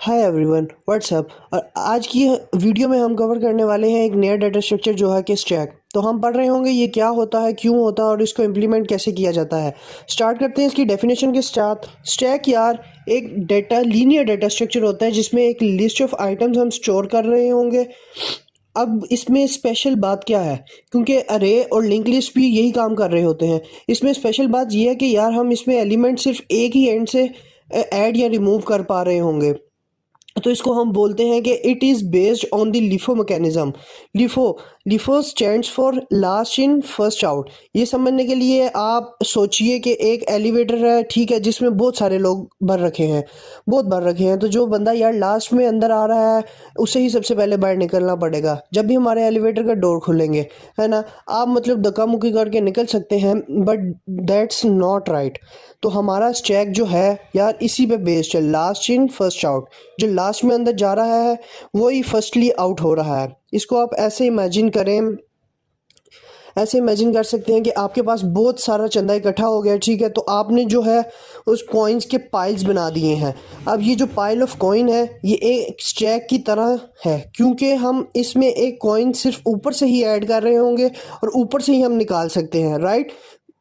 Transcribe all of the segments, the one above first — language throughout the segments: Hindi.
Hi everyone, WhatsApp. और आज की वीडियो में हम कवर करने वाले हैं एक नया डाटा स्ट्रक्चर जो है कि स्टैक। तो हम पढ़ रहे होंगे ये क्या होता है, क्यों होता है और इसको इम्प्लीमेंट कैसे किया जाता है। स्टार्ट करते हैं इसकी डेफिनेशन के साथ। स्टैक यार एक लीनियर डाटा स्ट्रक्चर होता है जिसमें एक लिस्ट ऑफ आइटम्स हम स्टोर कर रहे होंगे। अब इसमें स्पेशल बात क्या है, क्योंकि अरे और लिंक लिस्ट भी यही काम कर रहे होते हैं। इसमें स्पेशल बात ये है कि यार हम इसमें एलिमेंट सिर्फ एक ही एंड से ऐड या रिमूव कर पा रहे होंगे। तो इसको हम बोलते हैं कि it is based on the LIFO mechanism. LIFO stands for last in first out. ये समझने के लिए आप सोचिए कि एक एलिवेटर है, ठीक है, जिसमें बहुत सारे लोग भर रखे हैं, बहुत भर रखे हैं। तो जो बंदा यार लास्ट में अंदर आ रहा है उसे ही सबसे पहले बाहर निकलना पड़ेगा जब भी हमारे एलिवेटर का डोर खुलेंगे, है ना। आप मतलब धक्का मुक्की करके निकल सकते हैं, बट दैट्स नॉट राइट। तो हमारा स्टैक जो है यार इसी पे बेस्ड है, लास्ट इन फर्स्ट आउट। जो लास्ट में अंदर जा रहा है वही फर्स्टली आउट हो रहा है। इसको आप ऐसे इमेजिन करें, ऐसे इमेजिन कर सकते हैं कि आपके पास बहुत सारा चंदा इकट्ठा हो गया, ठीक है। तो आपने जो है उस कॉइन्स के पाइल्स बना दिए हैं। अब ये जो पाइल ऑफ कॉइन है ये एक स्टैक की तरह है, क्योंकि हम इसमें एक कॉइन सिर्फ ऊपर से ही ऐड कर रहे होंगे और ऊपर से ही हम निकाल सकते हैं, राइट।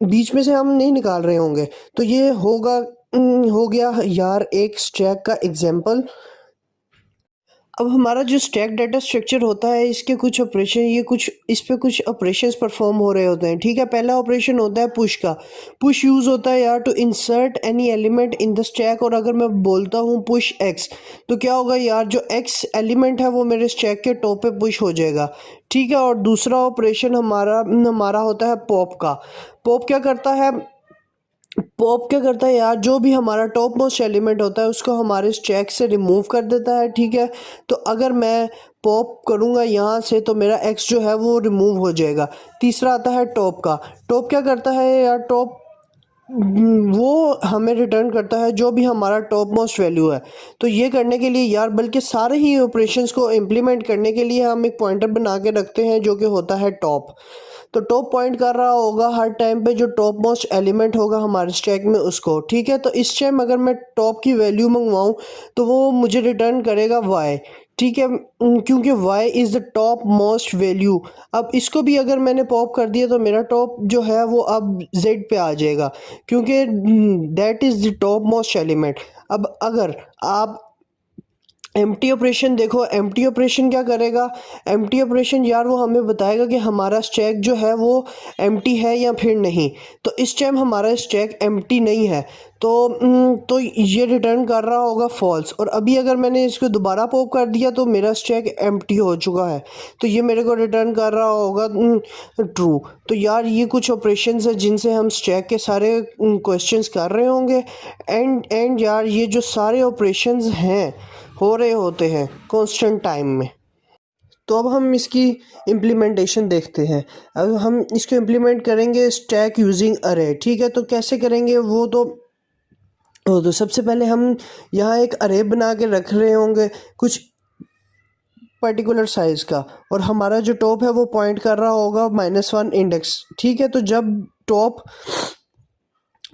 बीच में से हम नहीं निकाल रहे होंगे। तो ये हो गया यार एक स्टैक का एग्जाम्पल। अब हमारा जो स्टैक डाटा स्ट्रक्चर होता है इसके कुछ ऑपरेशन, इस पे कुछ ऑपरेशंस परफॉर्म हो रहे होते हैं, ठीक है। पहला ऑपरेशन होता है पुश का। पुश यूज़ होता है यार to insert any element in the stack. और अगर मैं बोलता हूँ पुश एक्स, तो क्या होगा यार, जो एक्स एलिमेंट है वो मेरे स्टैक के टॉप पे पुश हो जाएगा, ठीक है। और दूसरा ऑपरेशन हमारा होता है पॉप का। पॉप क्या करता है यार, जो भी हमारा टॉप मोस्ट एलिमेंट होता है उसको हमारे स्टैक से रिमूव कर देता है, ठीक है। तो अगर मैं पॉप करूँगा यहाँ से तो मेरा एक्स जो है वो रिमूव हो जाएगा। तीसरा आता है टॉप का। टॉप क्या करता है यार, टॉप वो हमें रिटर्न करता है जो भी हमारा टॉप मोस्ट वैल्यू है। तो ये करने के लिए यार, बल्कि सारे ही ऑपरेशंस को इम्प्लीमेंट करने के लिए हम एक पॉइंटर बना के रखते हैं जो कि होता है टॉप। तो टॉप पॉइंट कर रहा होगा हर टाइम पे जो टॉप मोस्ट एलिमेंट होगा हमारे स्टैक में उसको, ठीक है। तो इस टाइम अगर मैं टॉप की वैल्यू मंगवाऊँ तो वो मुझे रिटर्न करेगा वाई, ठीक है, क्योंकि y is the top most value. अब इसको भी अगर मैंने पॉप कर दिया तो मेरा टॉप जो है वो अब z पे आ जाएगा, क्योंकि that is the top most element. अब अगर आप एम्प्टी ऑपरेशन देखो, एम्प्टी ऑपरेशन क्या करेगा। एम्प्टी ऑपरेशन यार वो हमें बताएगा कि हमारा स्टैक जो है वो एम्प्टी है या फिर नहीं। तो इस टाइम हमारा स्टैक एम्प्टी नहीं है, तो ये रिटर्न कर रहा होगा फॉल्स। और अभी अगर मैंने इसको दोबारा पॉप कर दिया तो मेरा स्टैक एम्प्टी हो चुका है, तो ये मेरे को रिटर्न कर रहा होगा ट्रू। तो यार ये कुछ ऑपरेशंस है जिनसे हम स्टैक के सारे क्वेश्चंस कर रहे होंगे। एंड यार ये जो सारे ऑपरेशंस हैं हो रहे होते हैं कांस्टेंट टाइम में। तो अब हम इसकी इम्प्लीमेंटेशन देखते हैं। अब हम इसको इम्प्लीमेंट करेंगे स्टैक यूजिंग अरे, ठीक है। तो कैसे करेंगे वो तो सबसे पहले हम यहाँ एक अरे बना के रख रहे होंगे कुछ पर्टिकुलर साइज़ का, और हमारा जो टॉप है वो पॉइंट कर रहा होगा -1 इंडेक्स, ठीक है। तो जब टॉप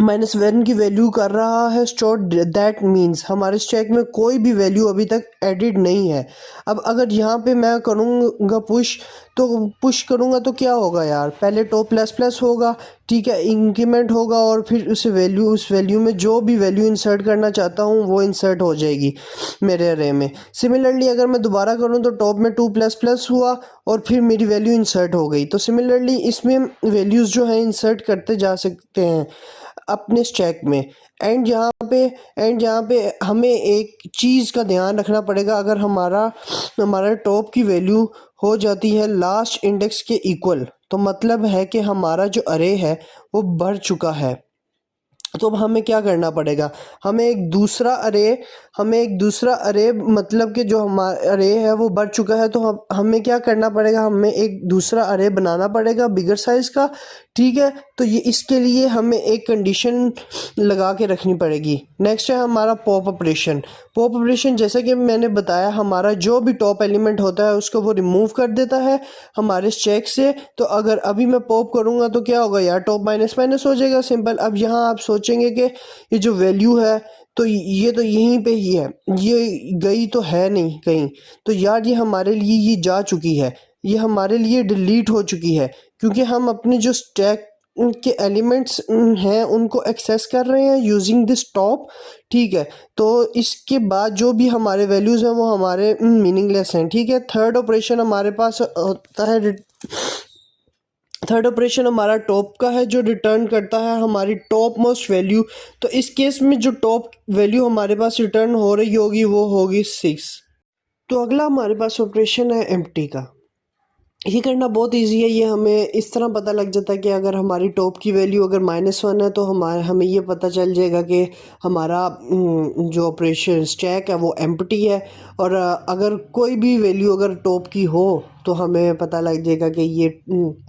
-1 की वैल्यू कर रहा है स्टोर, दैट मीन्स हमारे स्टैक में कोई भी वैल्यू अभी तक एडिड नहीं है। अब अगर यहाँ पे मैं करूँगा पुश करूँगा तो क्या होगा यार, पहले टॉप प्लस होगा, ठीक है, इंक्रीमेंट होगा और फिर उस वैल्यू में जो भी वैल्यू इंसर्ट करना चाहता हूँ वो इंसर्ट हो जाएगी मेरे अरे में। सिमिलरली अगर मैं दोबारा करूँ तो टॉप में 2++ हुआ और फिर मेरी वैल्यू इंसर्ट हो गई। तो सिमिलरली इसमें वैल्यूज़ जो हैं इंसर्ट करते जा सकते हैं अपने स्टैक में। एंड यहाँ पे हमें एक चीज़ का ध्यान रखना पड़ेगा। अगर हमारा टॉप की वैल्यू हो जाती है लास्ट इंडेक्स के इक्वल, तो मतलब है कि हमारा जो अरे है वो बढ़ चुका है। तो अब हमें क्या करना पड़ेगा, हमें एक दूसरा अरे मतलब कि जो हमारा अरे है वो बढ़ चुका है, तो हमें क्या करना पड़ेगा, हमें एक दूसरा अरे बनाना पड़ेगा बिगर साइज़ का, ठीक है। तो ये इसके लिए हमें एक कंडीशन लगा के रखनी पड़ेगी। नेक्स्ट है हमारा पॉप ऑपरेशन जैसा कि मैंने बताया, हमारा जो भी टॉप एलिमेंट होता है उसको वो रिमूव कर देता है हमारे स्टैक से। तो अगर अभी मैं पॉप करूँगा तो क्या होगा यार, टॉप माइनस हो जाएगा, सिंपल। अब यहाँ आप सोचेंगे कि ये जो वैल्यू है तो ये तो यहीं पे ही है, ये गई तो है नहीं कहीं। तो यार ये हमारे लिए ये जा चुकी है, ये हमारे लिए डिलीट हो चुकी है, क्योंकि हम अपने जो स्टैक के एलिमेंट्स हैं उनको एक्सेस कर रहे हैं यूजिंग दिस टॉप। ठीक है, तो इसके बाद जो भी हमारे वैल्यूज़ हैं वो हमारे मीनिंगलेस हैं। ठीक है, थर्ड ऑपरेशन हमारे पास होता है, थर्ड ऑपरेशन हमारा टॉप का है जो रिटर्न करता है हमारी टॉप मोस्ट वैल्यू। तो इस केस में जो टॉप वैल्यू हमारे पास रिटर्न हो रही होगी वो होगी 6। तो अगला हमारे पास ऑपरेशन है एम्प्टी का। ये करना बहुत इजी है, ये हमें इस तरह पता लग जाता है कि अगर हमारी टॉप की वैल्यू अगर -1 है तो हमें ये पता चल जाएगा कि हमारा जो ऑपरेशन स्टैक है वो एम्प्टी है। और अगर कोई भी वैल्यू अगर टॉप की हो तो हमें पता लग जाएगा कि ये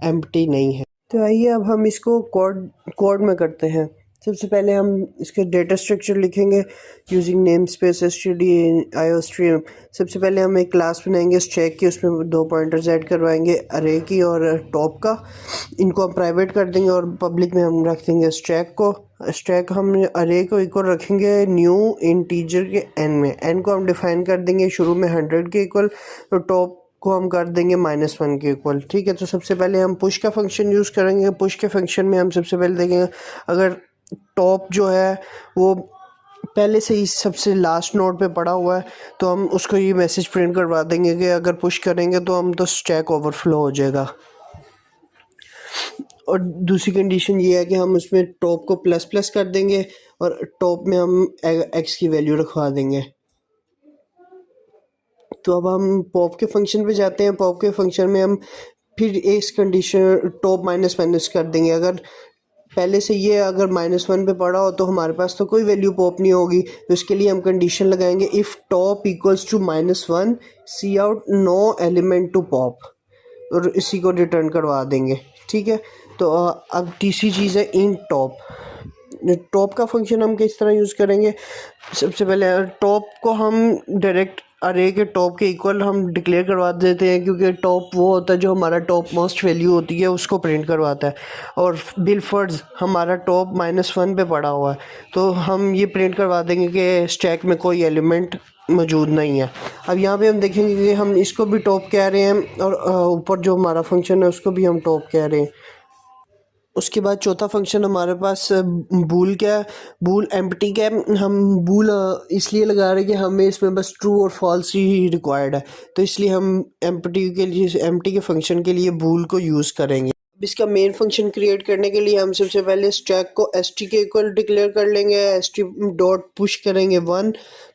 एम्प्टी नहीं है। तो आइए अब हम इसको कोड में करते हैं। सबसे पहले हम इसके डेटा स्ट्रक्चर लिखेंगे यूजिंग नेम स्पेस stdio_iostream। सबसे पहले हम एक क्लास बनाएंगे स्टैक की, उसमें 2 पॉइंटर्स ऐड करवाएंगे अरे की और टॉप का। इनको हम प्राइवेट कर देंगे और पब्लिक में हम रख देंगे स्टैक को। स्टैक हम अरे को इक्वल रखेंगे न्यू इंटीजर के n में। n को हम डिफाइन कर देंगे शुरू में 100 के इक्वल, तो टॉप को हम कर देंगे -1 के इक्वल। ठीक है, तो सबसे पहले हम पुश का फंक्शन यूज़ करेंगे। पुश के फंक्शन में हम सबसे पहले देखेंगे अगर टॉप जो है वो पहले से ही सबसे लास्ट नोड पे पड़ा हुआ है तो हम उसको ये मैसेज प्रिंट करवा देंगे कि अगर पुश करेंगे तो हम तो स्टैक ओवरफ्लो हो जाएगा। और दूसरी कंडीशन ये है कि हम उसमें टॉप को ++ कर देंगे और टॉप में हम x की वैल्यू रखवा देंगे। तो अब हम पॉप के फंक्शन पे जाते हैं। पॉप के फंक्शन में हम फिर इस कंडीशन टॉप माइनस कर देंगे। अगर पहले से ये अगर -1 पे पड़ा हो तो हमारे पास तो कोई वैल्यू पॉप नहीं होगी, तो इसके लिए हम कंडीशन लगाएंगे if top equals to -1 cout no element to pop, और इसी को रिटर्न करवा देंगे। ठीक है, तो अब तीसरी चीज़ है इन टॉप। टॉप का फंक्शन हम किस तरह यूज़ करेंगे, सबसे पहले टॉप को हम डायरेक्ट अरे के टॉप के इक्वल हम डिक्लेयर करवा देते हैं, क्योंकि टॉप वो होता है जो हमारा टॉप मोस्ट वैल्यू होती है उसको प्रिंट करवाता है। और बिलफर्ज हमारा टॉप -1 पे पड़ा हुआ है तो हम ये प्रिंट करवा देंगे कि स्टैक में कोई एलिमेंट मौजूद नहीं है। अब यहाँ पे हम देखेंगे कि हम इसको भी टॉप कह रहे हैं और ऊपर जो हमारा फंक्शन है उसको भी हम टॉप कह रहे हैं। उसके बाद चौथा फंक्शन हमारे पास बूल क्या है, बूल एम्प्टी क्या है। हम बूल इसलिए लगा रहे हैं कि हमें इसमें बस ट्रू और फॉल्स ही रिक्वायर्ड है, तो इसलिए हम एम्प्टी के फंक्शन के लिए बूल को यूज़ करेंगे। अब इसका मेन फंक्शन क्रिएट करने के लिए हम सबसे पहले स्टैक को st के इक्वल डिक्लेयर कर लेंगे। st डॉट पुश करेंगे 1,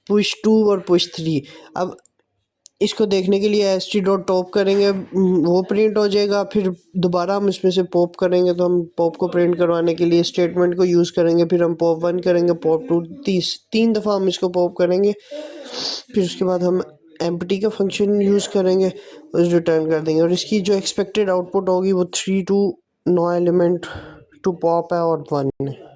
पुश 2 और पुश 3। अब इसको देखने के लिए st डॉट टॉप करेंगे, वो प्रिंट हो जाएगा। फिर दोबारा हम इसमें से पॉप करेंगे तो हम पॉप को प्रिंट करवाने के लिए स्टेटमेंट को यूज़ करेंगे। फिर हम पॉप 1 करेंगे, पॉप 2, 3 दफ़ा हम इसको पॉप करेंगे। फिर उसके बाद हम एम्प्टी का फंक्शन यूज़ करेंगे और रिटर्न कर देंगे। और इसकी जो एक्सपेक्टेड आउटपुट होगी वो 3 2 नो एलिमेंट टू पॉप है और 1 है।